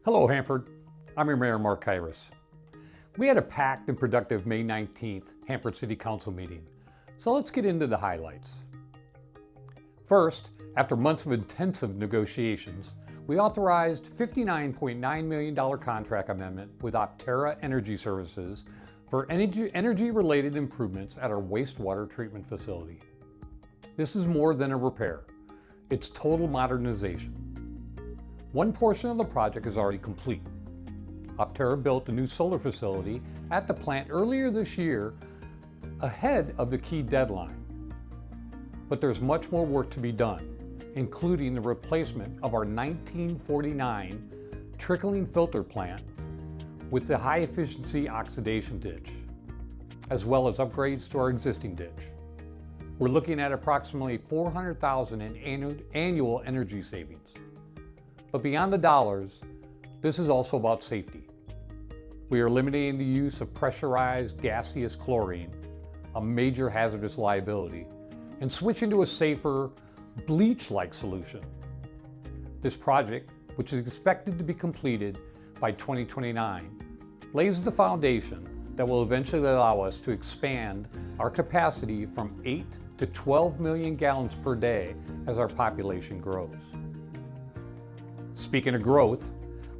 Hello, Hanford. I'm your Mayor, Mark Kairis. We had a packed and productive May 19th Hanford City Council meeting, so let's get into the highlights. First, after months of intensive negotiations, we authorized $59.9 million contract amendment with Optera Energy Services for energy-related improvements at our wastewater treatment facility. This is more than a repair. It's total modernization. One portion of the project is already complete. Optera built a new solar facility at the plant earlier this year ahead of the key deadline. But there's much more work to be done, including the replacement of our 1949 trickling filter plant with the high-efficiency oxidation ditch, as well as upgrades to our existing ditch. We're looking at approximately $400,000 in annual energy savings. But beyond the dollars, this is also about safety. We are eliminating the use of pressurized gaseous chlorine, a major hazardous liability, and switching to a safer, bleach-like solution. This project, which is expected to be completed by 2029, lays the foundation that will eventually allow us to expand our capacity from 8 to 12 million gallons per day as our population grows. Speaking of growth,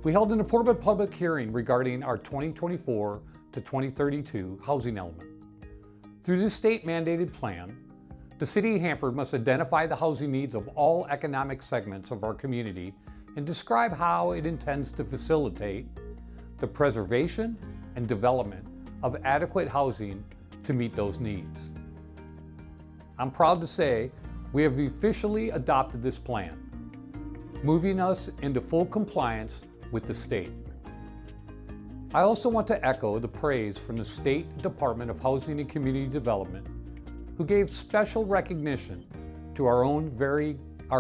we held an important public hearing regarding our 2024 to 2032 housing element. Through this state-mandated plan, the City of Hanford must identify the housing needs of all economic segments of our community and describe how it intends to facilitate the preservation and development of adequate housing to meet those needs. I'm proud to say we have officially adopted this plan, moving us into full compliance with the state. I also want to echo the praise from the State Department of Housing and Community Development, who gave special recognition to our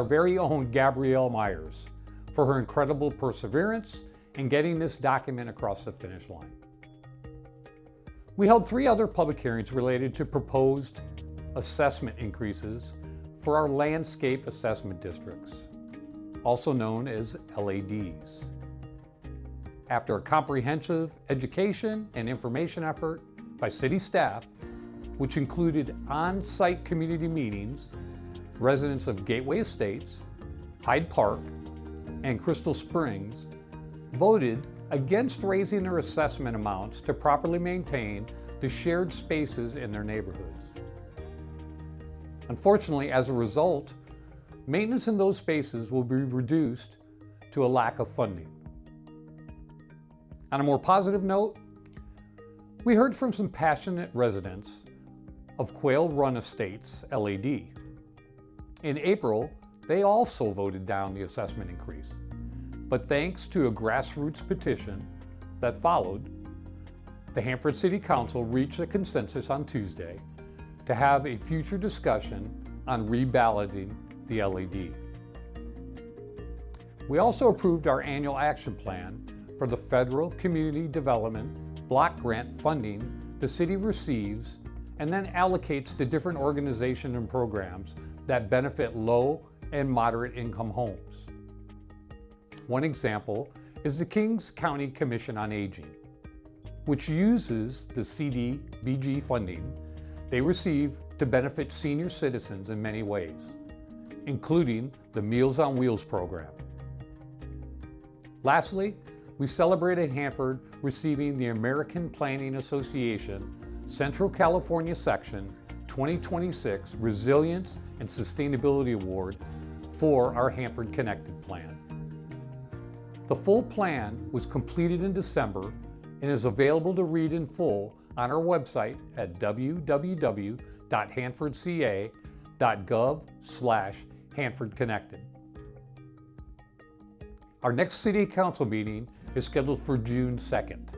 very own Gabrielle Myers for her incredible perseverance in getting this document across the finish line. We held 3 other public hearings related to proposed assessment increases for our landscape assessment districts, also known as LADs. After a comprehensive education and information effort by city staff, which included on-site community meetings, residents of Gateway Estates, Hyde Park, and Crystal Springs voted against raising their assessment amounts to properly maintain the shared spaces in their neighborhoods. Unfortunately, as a result, maintenance in those spaces will be reduced to a lack of funding. On a more positive note, we heard from some passionate residents of Quail Run Estates LAD. In April, they also voted down the assessment increase. But thanks to a grassroots petition that followed, the Hanford City Council reached a consensus on Tuesday to have a future discussion on reballoting the LAD. We also approved our annual action plan for the federal community development block grant funding the city receives and then allocates to different organizations and programs that benefit low and moderate income homes. One example is the Kings County Commission on Aging, which uses the CDBG funding they receive to benefit senior citizens in many ways, including the Meals on Wheels program. Lastly, we celebrated Hanford receiving the American Planning Association Central California Section 2026 Resilience and Sustainability Award for our Hanford Connected plan. The full plan was completed in December and is available to read in full on our website at www.hanfordca.gov/HanfordConnected. Our next City Council meeting is scheduled for June 2nd.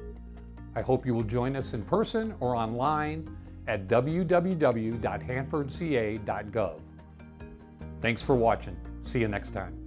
I hope you will join us in person or online at www.hanfordca.gov. Thanks for watching. See you next time.